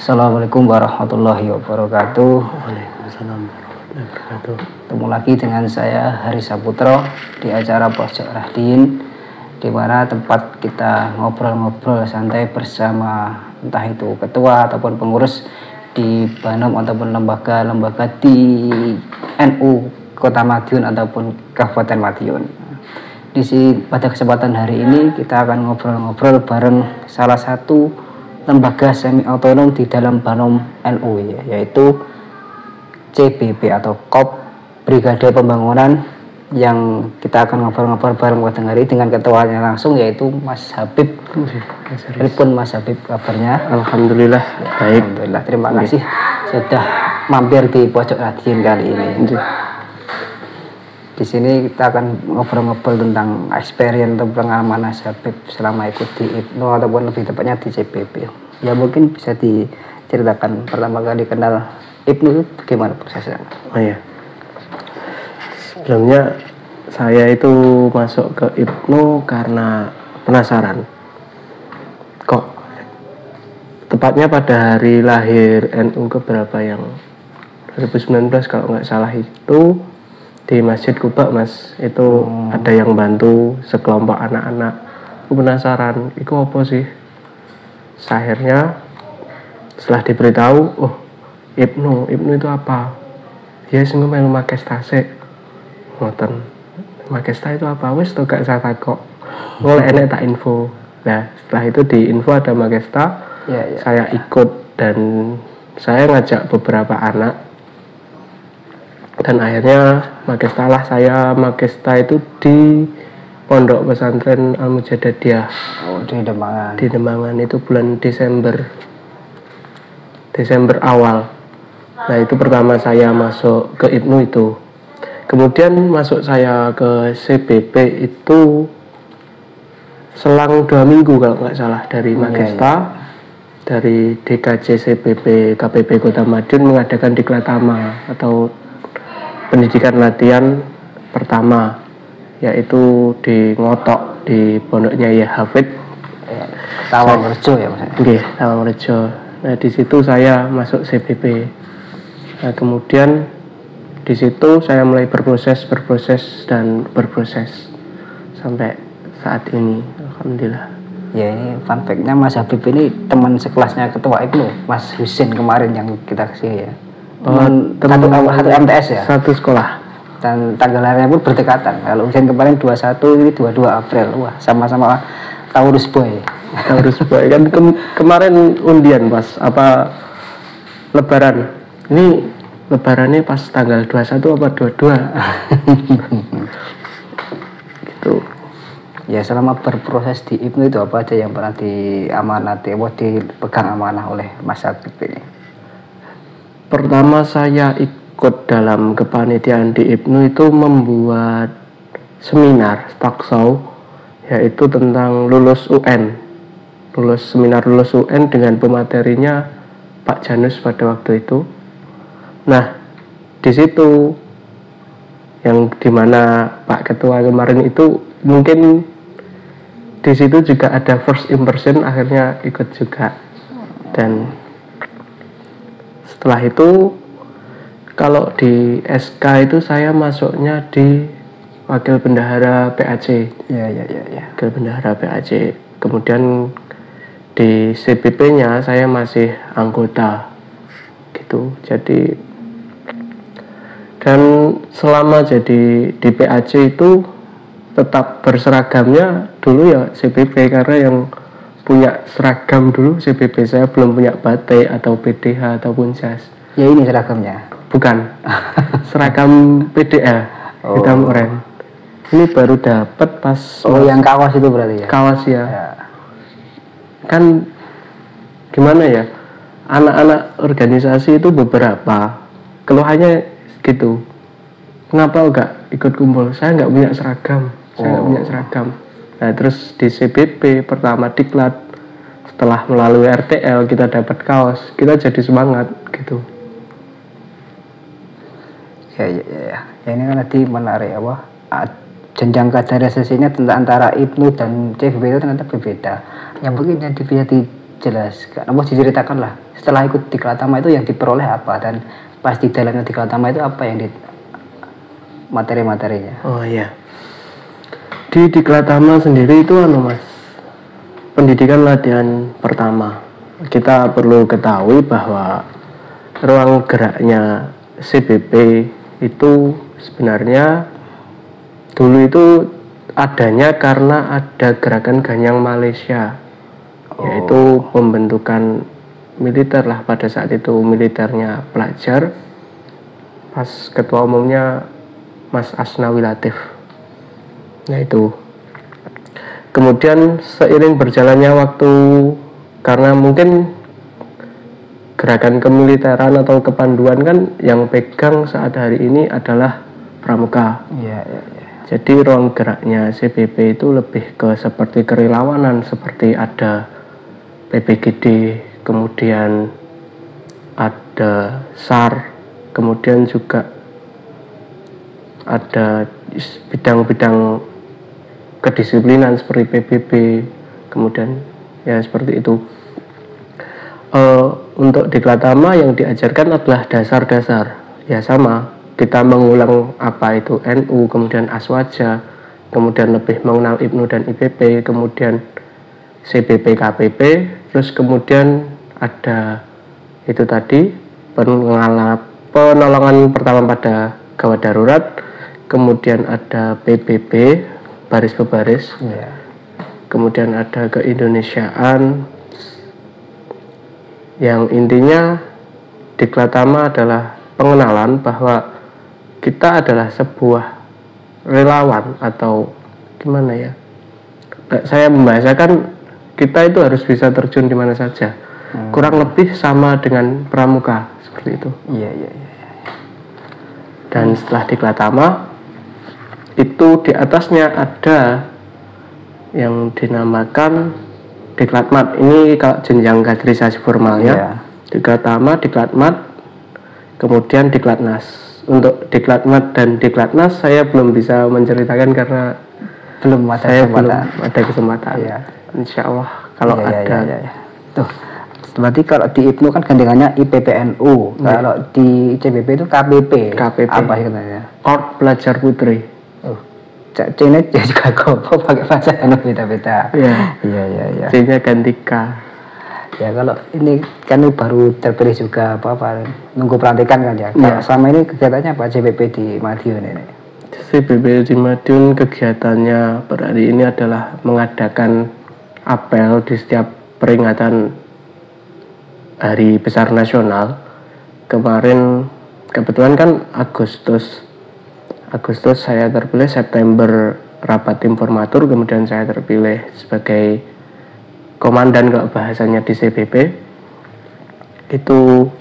Assalamualaikum warahmatullahi wabarakatuh. Waalaikumsalam warahmatullahi wabarakatuh. Ketemu lagi dengan saya Hari Saputro di acara Pojok Rahdin, di mana tempat kita ngobrol-ngobrol santai bersama entah itu ketua ataupun pengurus di Banom ataupun lembaga-lembaga di NU Kota Madiun ataupun Kabupaten Madiun. Pada kesempatan hari ini kita akan ngobrol-ngobrol bareng salah satu lembaga semi otonom di dalam Banom NU, yaitu CBP atau KOP Brigade Pembangunan, yang kita akan ngobrol-ngobrol bareng pada hari dengan ketuanya langsung, yaitu Mas Habib. Telepon Mas Habib, kabarnya? Alhamdulillah baik. Alhamdulillah, terima kasih sudah mampir di Pojok Rahdin kali ini. Di sini kita akan ngobrol-ngobrol tentang experience atau pengalaman Mas Habib selama ikut di IPNU ataupun lebih tepatnya di CBP. Ya mungkin bisa diceritakan pertama kali kenal IPNU bagaimana prosesnya? Oh ya. Sebelumnya saya itu masuk ke IPNU karena penasaran. Kok tepatnya pada hari lahir NU keberapa yang 2019 kalau nggak salah itu di Masjid Kuba, Mas, itu ada yang bantu sekelompok anak-anak. Aku penasaran, itu apa sih? Akhirnya setelah diberitahu, oh IPNU itu apa? Ya sing melu Makesta sik. Ngoten. Makesta itu apa? Wis to gak saya takok. Mulai enek tak info. Nah, setelah itu di info ada Makesta. Saya ikut dan saya ngajak beberapa anak. Dan akhirnya Makesta itu di Pondok Pesantren Al-Mujadadiyah. Oh, di Demangan. Di Demangan itu bulan Desember awal. Nah, itu pertama saya masuk ke IPNU itu. Kemudian masuk saya ke CBP itu selang 2 minggu kalau nggak salah dari Makesta. Dari DKJ CBP KPP Kota Madiun mengadakan diklatama atau pendidikan latihan pertama, yaitu di Ngotok di pondoknya ya Hafid Tawangrejo ya Mas? Nggih, Tawangrejo. Nah, di situ saya masuk CBP. Nah, kemudian di situ saya mulai berproses sampai saat ini, alhamdulillah. Ya, ini fun fact-nya Mas Habib ini teman sekelasnya ketua IPNU, Mas Husin kemarin yang kita kasih ya. Satu MTS ya? Satu sekolah. Dan tanggal lahirnya pun berdekatan. Kalau Husin kemarin 21, ini 22 April. Wah, sama-sama Taurus Boy. Taurus Boy kan kemarin undian pas apa Lebaran. Ini Lebarannya pas tanggal 21 apa 22? Gitu. Ya, selama berproses di IPNU itu apa aja yang pernah dipegang amanah oleh Mas Habib ini? Pertama saya ikut dalam kepanitiaan di IPNU itu membuat seminar talk show, yaitu tentang seminar lulus UN dengan pematerinya Pak Janus pada waktu itu. Nah, di situ yang dimana Pak Ketua kemarin itu mungkin di situ juga ada first impression, akhirnya ikut juga. Dan setelah itu kalau di SK itu saya masuknya di Wakil Bendahara PAC. Ya. Wakil Bendahara PAC. Kemudian di CBP-nya saya masih anggota gitu. Jadi dan selama jadi di PAC itu tetap berseragamnya dulu ya CBP, karena yang punya seragam dulu CBP, saya belum punya batik atau PDH ataupun jas. Ya, ini seragamnya? Bukan, seragam PDL hitam oranye. Ini baru dapat pas. Oh, yang kawas itu berarti ya? Kawas ya. Kan gimana ya, anak-anak organisasi itu beberapa keluhannya gitu, kenapa enggak ikut kumpul, saya nggak punya seragam. Nah, terus di CBP pertama diklat, setelah melalui RTL kita dapat kaos, kita jadi semangat gitu. Ya, ini kan tadi menarik apa, jenjang kaderisasinya tentang antara IPNU dan CBP itu ternyata berbeda. Yang mungkin yang bisa dijelaskan, apa diceritakan lah setelah ikut Diklat Tama itu yang diperoleh apa, dan pas di dalamnya Diklat Tama itu apa yang di materi-materinya? Oh iya. Di Diklat Tama sendiri itu Mas, pendidikan latihan pertama. Kita perlu ketahui bahwa ruang geraknya CBP itu sebenarnya dulu itu adanya karena ada gerakan Ganyang Malaysia, yaitu pembentukan militer lah. Pada saat itu militernya pelajar, pas ketua umumnya Mas Asnawi Latif. Nah itu. Kemudian seiring berjalannya waktu, karena mungkin gerakan kemiliteran atau kepanduan kan yang pegang saat hari ini adalah pramuka. Iya. Jadi ruang geraknya CBP itu lebih ke seperti kerelawanan, seperti ada PPGD, kemudian ada SAR, kemudian juga ada bidang-bidang kedisiplinan seperti PBB, kemudian ya seperti itu. Untuk Diklat Tama yang diajarkan adalah dasar-dasar, ya sama, kita mengulang apa itu NU, kemudian Aswaja, kemudian lebih mengenal IPNU dan IPP, kemudian CBP KPP, terus kemudian ada itu tadi penolongan pertama pada gawat darurat, kemudian ada PBB, baris berbaris, kemudian ada keindonesiaan, yang intinya Diklat Tama adalah pengenalan bahwa kita adalah sebuah relawan, atau gimana ya, saya membahasakan kita itu harus bisa terjun di mana saja, kurang lebih sama dengan pramuka seperti itu. Iya. Dan setelah Diklat Tama itu di atasnya ada yang dinamakan Diklatmat. Ini kalau jenjang kaderisasi formalnya, Diklat Tama, Diklatmat, kemudian Diklatnas. Untuk Diklatmat dan Diklatnas saya belum bisa menceritakan karena belum ada kesempatan. Iya. Insya Allah kalau ada. Iya. Tuh, berarti kalau di IPNU kan gandengannya IPPNU, kalau di CBP itu KPP. Apa katanya? Korps Pelajar Putri. C-nya juga kok pakai bahasa beda-beda. Iya. C-nya ganti K. Ya kalau ini kan baru terpilih juga apa nunggu pelantikan kan ya. Kalau selama ini kegiatannya apa CBP di Madiun ini? CBP di Madiun kegiatannya per hari ini adalah mengadakan apel di setiap peringatan Hari Besar Nasional. Kemarin kebetulan kan Agustus saya terpilih, September rapat informatur, kemudian saya terpilih sebagai komandan kalau bahasanya di CBP. Itu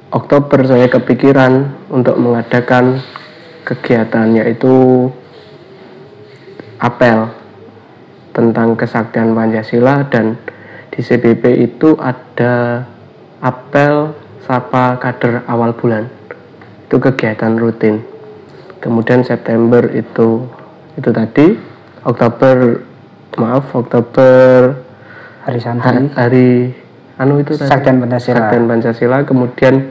Oktober saya kepikiran untuk mengadakan kegiatan, yaitu apel tentang kesaktian Pancasila, dan di CBP itu ada apel sapa kader awal bulan, itu kegiatan rutin. Kemudian September itu tadi, Oktober hari santri, hari itu tadi, Saktian Pancasila. Kemudian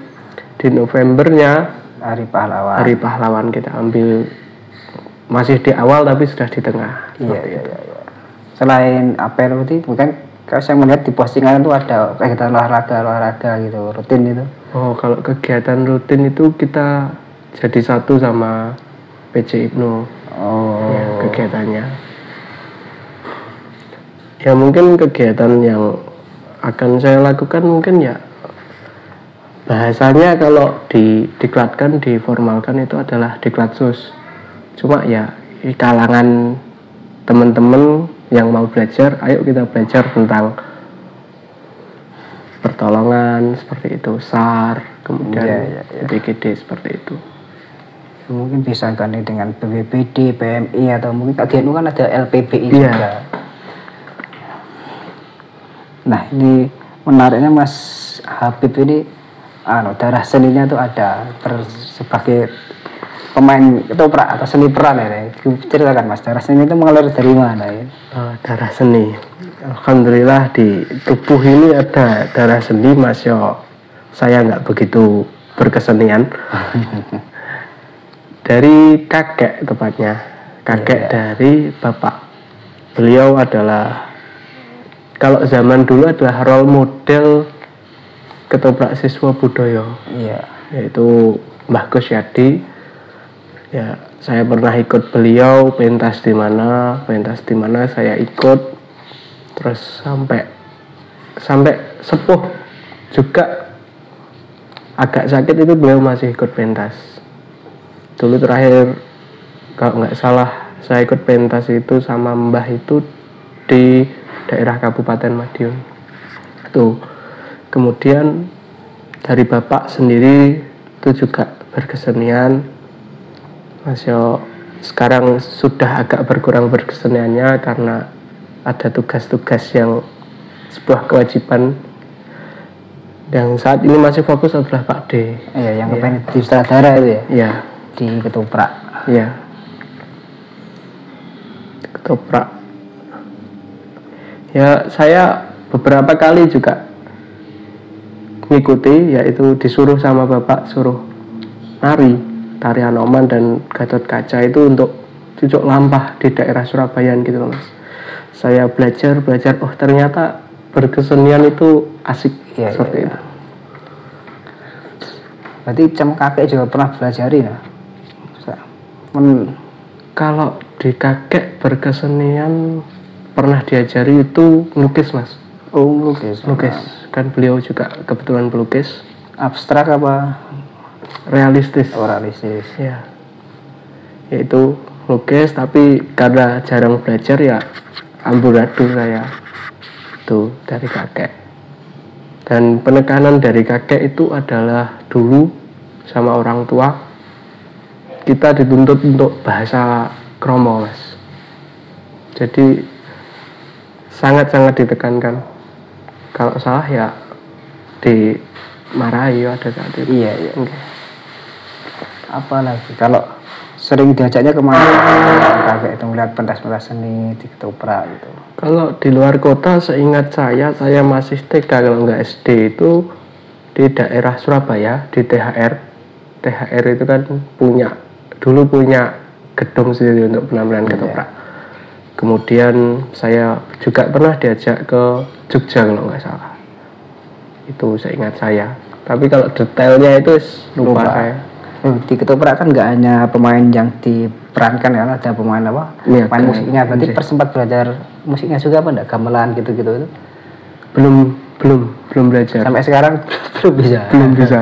di Novembernya Hari Pahlawan kita ambil, masih di awal tapi sudah di tengah. Iya. Selain apel itu bukan, kalau saya melihat di postingan itu ada kegiatan olahraga gitu rutin itu. Oh, kalau kegiatan rutin itu kita jadi satu sama PC IPNU. Ya, kegiatannya. Ya mungkin kegiatan yang akan saya lakukan mungkin ya bahasanya kalau diklatkan, diformalkan itu adalah diklatsus. Cuma ya di kalangan teman-teman yang mau belajar, ayo kita belajar tentang pertolongan seperti itu, SAR, kemudian PGD seperti itu. Mungkin bisa gandeng dengan BPBD, PMI, atau mungkin di NU kan ada LPBI juga. Nah ini menariknya Mas Habib ini darah seninya tuh ada sebagai pemain ketoprak atau seni peran ya. Ceritakan Mas, darah seni itu mengalir dari mana ya? Darah seni Alhamdulillah di tubuh ini ada darah seni Mas yo. Saya nggak begitu berkesenian. Dari kakek tepatnya, kakek dari bapak. Beliau adalah, kalau zaman dulu adalah role model ketoprak siswa budaya, yaitu Mbah Gus Yadi. Ya, saya pernah ikut beliau pentas di mana saya ikut. Terus sampai sepuh juga agak sakit itu beliau masih ikut pentas. Dulu terakhir kalau nggak salah saya ikut pentas itu sama Mbah itu di daerah Kabupaten Madiun. Tuh. Kemudian dari bapak sendiri itu juga berkesenian. Masih sekarang sudah agak berkurang berkeseniannya karena ada tugas-tugas yang sebuah kewajiban. Yang saat ini masih fokus adalah Pak D. Iya, yang kepengen di sutradara itu ya? Iya. Di ketoprak. Iya. Ketoprak. Ya, saya beberapa kali juga mengikuti, yaitu disuruh sama bapak suruh tarian Oman dan Gatot Kaca itu untuk cucuk lampah di daerah Surabaya gitu loh Mas. Saya belajar, oh ternyata berkesenian itu asik, seperti itu. Berarti cem kakek juga pernah belajar ya? Kalau di kakek berkesenian pernah diajari itu melukis Mas. Oh, melukis. Kan beliau juga kebetulan pelukis. Abstrak apa? Realistis. Oh, realistis. Ya. Yaitu lukis, tapi karena jarang belajar ya amburadul saya itu dari kakek. Dan penekanan dari kakek itu adalah dulu sama orang tua kita dituntut untuk bahasa kromo Mas. Jadi sangat-sangat ditekankan. Kalau salah ya dimarahi ada saat itu. Iya. Apalagi kalau sering diajaknya kemana kakek itu melihat pentas-pentas seni di ketoprak gitu? Kalau di luar kota seingat saya masih TK kalau nggak SD itu di daerah Surabaya di THR itu kan dulu punya gedung sendiri untuk penampilan ketoprak. Kemudian saya juga pernah diajak ke Jogja kalau nggak salah, itu seingat saya, tapi kalau detailnya itu lupa saya. Di ketoprak kan nggak hanya pemain yang diperankan ya, ada pemain apa? Ya, pemain musiknya. Berarti sempat belajar musiknya juga apa enggak? Gamelan gitu-gitu itu? Belum belajar. Sampai sekarang belum bisa.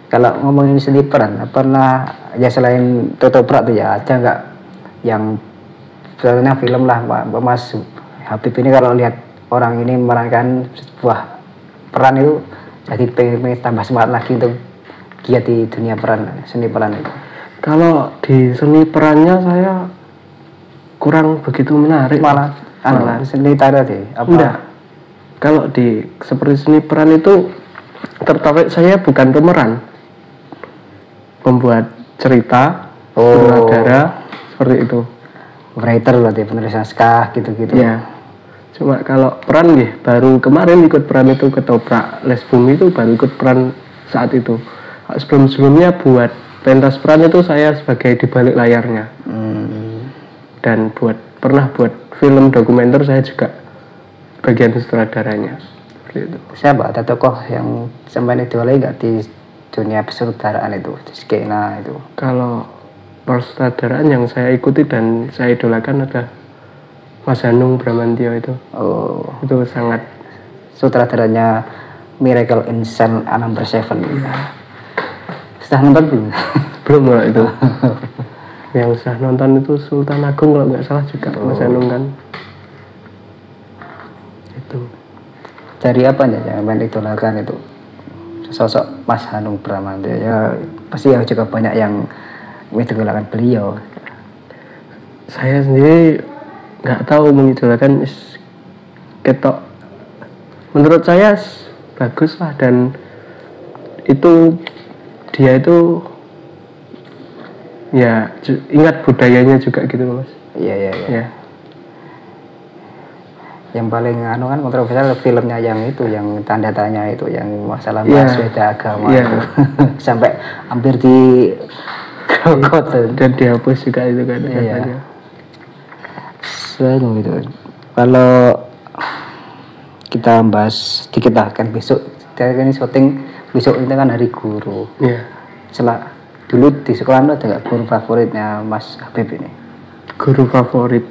Kalau ngomongin seni peran, pernah ya selain ketoprak tuh ya ada nggak yang sebenarnya film lah Mas Habib ini kalau lihat orang ini memerankan sebuah peran itu jadi pengen tambah semangat lagi untuk giat di dunia seni peran itu? Kalau di seni perannya saya kurang begitu menarik. Malah seni tari deh. Enggak. Kalau di seperti seni peran itu tertarik saya bukan pemeran, pembuat cerita, sutradara, seperti itu. Writer berarti penulis naskah gitu-gitu. Ya. Cuma kalau peran baru kemarin ikut peran itu ketoprak Les Bumi itu baru ikut peran saat itu. Sebelumnya buat pentas peran itu saya sebagai di balik layarnya. Dan pernah buat film dokumenter saya juga bagian sutradaranya. Seperti itu. Siapa ada tokoh yang sampai idolai nggak di dunia pesutradaraan itu, di skena itu? Kalau persutradaraan yang saya ikuti dan saya idolakan adalah Mas Hanung Bramantyo itu. Itu sangat. Sutradaranya Miracle in Cell Number 7. Sudah nonton belum? Belum kalau itu. Yang sudah nonton itu Sultan Agung kalau nggak salah juga Mas Hanung kan. Itu. Dari apa ya yang idolakan itu? Sosok Mas Hanung Bramantyo ya pasti ya juga banyak yang mengidolakan beliau. Saya sendiri nggak tahu mengidolakan ketok. Menurut saya bagus lah dan itu dia itu ya ingat budayanya juga gitu Mas. Iya. Yang paling anu kan kontroversial filmnya yang itu, yang tanda tanya itu, yang masalah Iya. bahas beda agama Iya. itu. Sampai hampir di krokot. Dan dihapus juga itu kan Iya. katanya. Selalu gitu. Kalau kita bahas sedikit lah kan besok kita ini syuting besok itu kan hari guru. Iya. Dulu di sekolah ada nggak guru favoritnya Mas Habib ini? Guru favorit.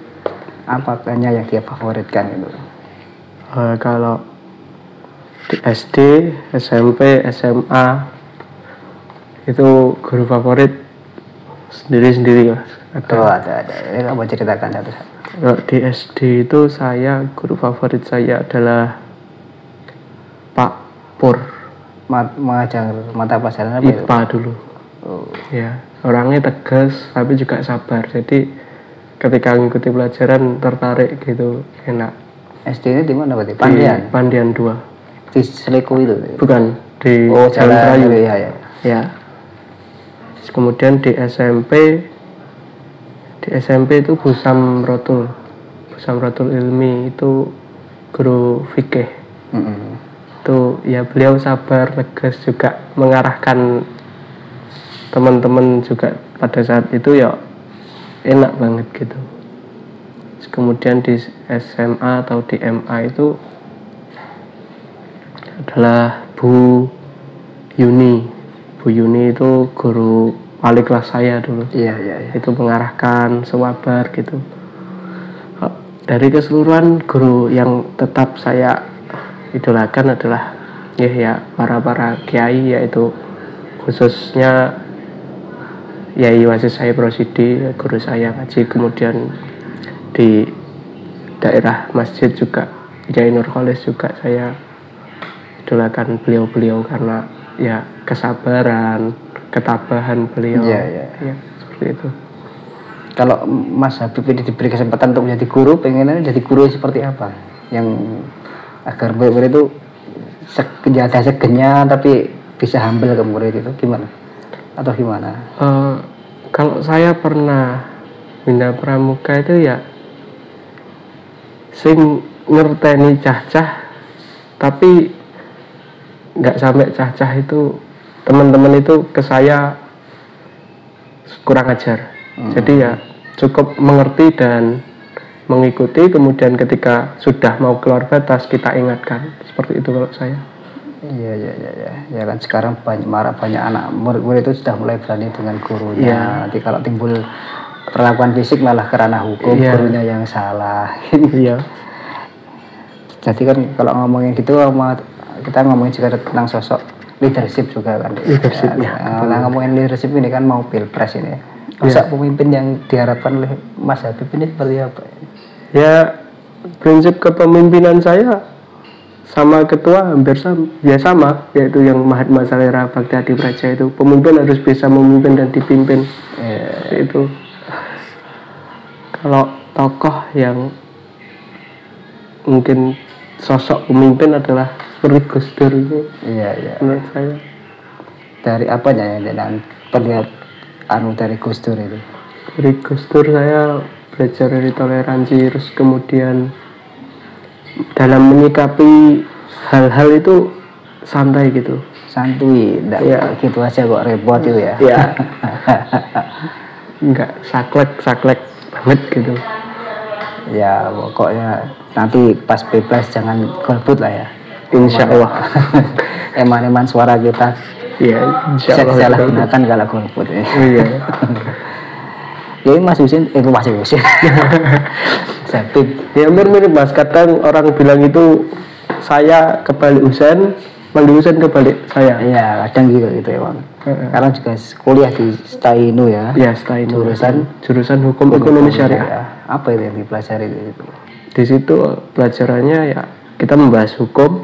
Apa kayaknya yang dia favoritkan itu? Kalau di SD, SMP, SMA itu guru favorit sendiri-sendiri mas. Oh ada. Ini kamu ceritakan satu-satu. Kalau di SD itu guru favorit saya adalah Pak Pur. Mengajar mata pelajaran apa itu? IPA dulu. Oh. Ya, orangnya tegas tapi juga sabar. Jadi ketika mengikuti pelajaran tertarik gitu, enak. SD ini di mana berarti? Di Pandian 2. Di Seleku itu? Bukan, di Jalan Rayu. Ya. Ya. Kemudian di SMP itu Busam Rotul Ilmi, itu guru fikih. Itu ya beliau sabar, tegas, juga mengarahkan teman-teman juga pada saat itu ya enak banget gitu. Kemudian di SMA atau di MA itu adalah Bu Yuni itu guru wali kelas saya dulu. Iya. Itu mengarahkan, sabar gitu. Dari keseluruhan guru yang tetap saya idolakan adalah ya para kiai, yaitu khususnya Yai Wasis Saib Rosidi, guru saya ngaji. Kemudian di daerah masjid juga Yai Nur Kholis juga saya idolakan beliau karena ya kesabaran, ketabahan beliau. Iya. Ya, seperti itu. Kalau Mas Habib ini diberi kesempatan untuk menjadi guru, pengennya jadi guru seperti apa? Yang agar murid itu ada segennya tapi bisa humble ke murid itu gimana? Atau gimana? Kalau saya pernah bina pramuka itu ya sing ngerteni cah-cah tapi nggak sampai cah-cah itu teman-teman itu ke saya kurang ajar. Jadi ya cukup mengerti dan mengikuti, kemudian ketika sudah mau keluar batas kita ingatkan, seperti itu kalau saya. Iya. Ya kan sekarang banyak anak murid itu sudah mulai berani dengan gurunya. Iya. Nanti kalau timbul perlakuan fisik malah kerana hukum, Iya. gurunya yang salah. Iya. Jadi kan kalau ngomongin gitu kita ngomongin juga tentang sosok leadership juga kan. Leadership, ya. Nah, ngomongin leadership ini kan mau pilpres ini. Masa pemimpin yang diharapkan oleh Mas Habib ini seperti apa? Ya, prinsip kepemimpinan saya sama ketua hampir sama, yaitu yang Mahatma Salera Bhakti Adi Praja itu. Pemimpin harus bisa memimpin dan dipimpin. Itu. Kalau tokoh yang mungkin sosok pemimpin adalah seperti Gus Dur itu. Iya. Menurut saya. Dari apanya ya dan terlihat dari Gus Dur itu? Dari Gus Dur saya belajar dari toleransi, terus kemudian dalam menyikapi hal-hal itu santai gitu. Santuy, enggak gitu aja kok repot itu ya. Iya. Enggak saklek banget gitu. Ya pokoknya nanti pas pilpres jangan golput lah ya. Insya Allah. Eman suara kita. Iya, insya Allah. Salah gunakan kalau golput ya. Iya. Ya Mas Husin, Mas Husin. Habib. Ya mirip Mas, kadang orang bilang itu saya kebalik Husain, manggil Husain kebalik saya. Iya, kadang gitu ya Bang. Sekarang juga kuliah di Stainu ya. Iya, Stainu. Jurusan hukum Hukum ekonomi syariah. Apa itu yang dipelajari itu? Di situ pelajarannya ya kita membahas hukum,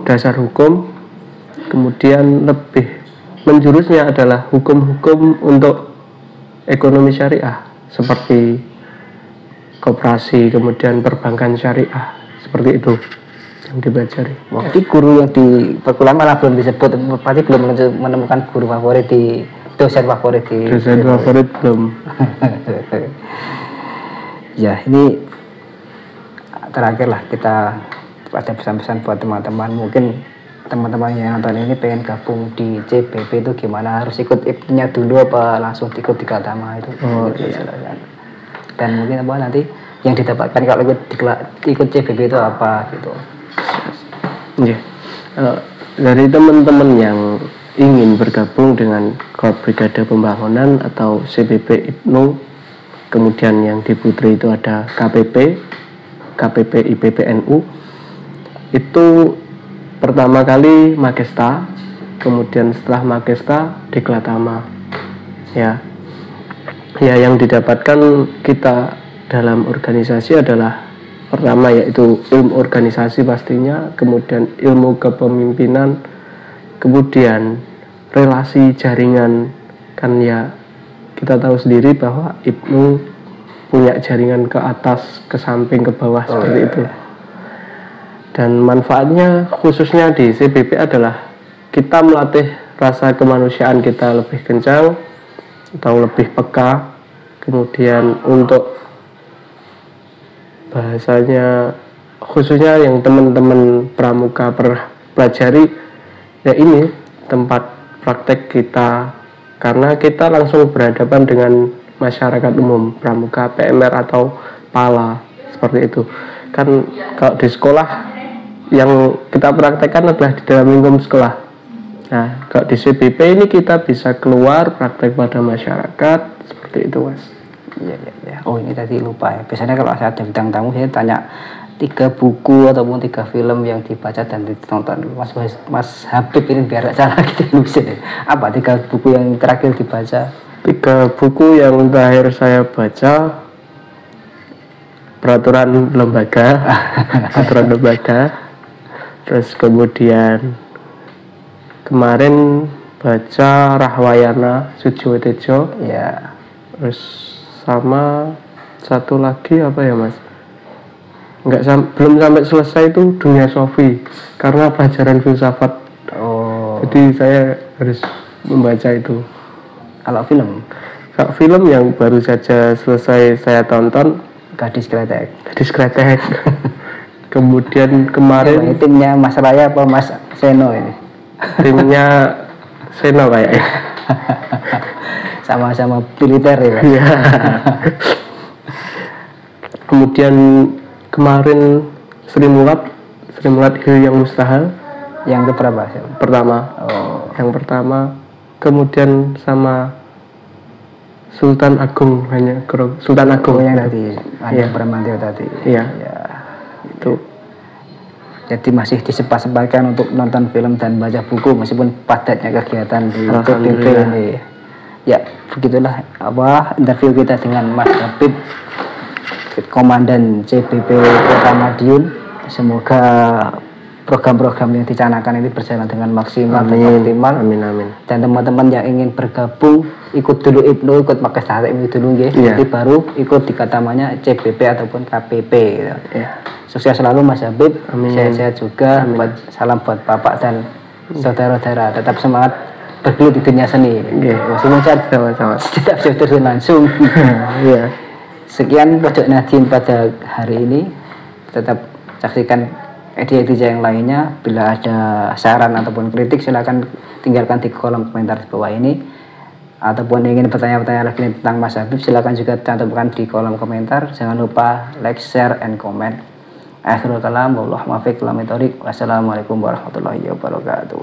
dasar hukum, kemudian lebih menjurusnya adalah hukum-hukum untuk ekonomi syariah seperti koperasi, kemudian perbankan syariah, seperti itu yang dipelajari. Waktu guru yang di perkuliahan malah belum disebut, pasti belum menemukan guru favorit di dosen favorit belum. Ya ini terakhir lah kita ada pesan-pesan buat teman-teman, mungkin teman-teman yang nonton ini pengen gabung di CBP itu gimana, harus ikut IPNU-nya dulu apa langsung ikut di Gatama itu? Silakan. Dan mungkin apa nanti yang didapatkan kalau ikut CBP itu apa gitu? Dari teman-teman yang ingin bergabung dengan Korps Brigade Pembangunan atau CBP IPNU, kemudian yang di Putri itu ada KPP IPPNU, itu pertama kali Magesta, kemudian setelah Magesta Diklatama. Ya, yang didapatkan kita dalam organisasi adalah pertama yaitu ilmu organisasi pastinya, kemudian ilmu kepemimpinan, kemudian relasi jaringan. Kan ya kita tahu sendiri bahwa IPNU punya jaringan ke atas, ke samping, ke bawah seperti itu. Dan manfaatnya khususnya di CBP adalah kita melatih rasa kemanusiaan kita lebih kencang atau lebih peka. Kemudian untuk bahasanya khususnya yang teman-teman pramuka pelajari, ya ini tempat praktek kita, karena kita langsung berhadapan dengan masyarakat umum, pramuka, PMR atau pala seperti itu. Kan kalau di sekolah yang kita praktekkan adalah di dalam lingkup sekolah. Nah, kalau di CBP ini kita bisa keluar praktek pada masyarakat seperti itu, Mas. Iya. Oh, ini tadi lupa ya. Biasanya kalau saya ada bintang tamu saya tanya 3 buku ataupun 3 film yang dibaca dan ditonton. Mas Habib ini biar salah gitu nulis deh. Apa 3 buku yang terakhir dibaca? 3 buku yang terakhir saya baca: Peraturan Lembaga, terus kemudian kemarin baca Rahwayana Sujiwotejo, ya. Terus sama satu lagi apa ya, Mas? Belum sampai selesai itu Dunia Sofi, karena pelajaran filsafat. Jadi saya harus membaca itu. Kalau film yang baru saja selesai saya tonton, Gadis Kretek. Kemudian kemarin timnya Mas Raya apa Mas Seno ini? Timnya Seno kayaknya. Sama-sama militer ya. Iya. Kemudian kemarin Sri Mulat Hill yang Mustahil. Yang keberapa? Pertama. Yang pertama. Kemudian sama Sultan Agung yang tadi Bramantio tadi. Iya. Ya. Itu. Jadi masih disempat-sempatkan untuk nonton film dan baca buku meskipun padatnya kegiatan di CBP ini. Ya, begitulah interview kita dengan Mas Habib, Komandan CBP Kota Madiun. Semoga program-program yang dicanangkan ini berjalan dengan maksimal dan optimal. Amin. Dan teman-teman yang ingin bergabung, ikut dulu IPNU, ikut pakai status IPNU dulu nggih. Nanti baru ikut di katamanya CBP ataupun KPP gitu. Sukses selalu Mas Habib. Sehat-sehat juga. Salam buat Bapak dan saudara-saudara. Tetap semangat bergelut di dunia seni. Meskipun saya tidak bisa terjun langsung. Sekian Pojok Nadien pada hari ini. Tetap saksikan edisi yang lainnya. Bila ada saran ataupun kritik silakan tinggalkan di kolom komentar di bawah ini, ataupun ingin bertanya-tanya lagi tentang Mas Habib silakan juga cantumkan di kolom komentar. Jangan lupa like, share, and comment. Akhirul kalam, wassalamualaikum warahmatullahi wabarakatuh.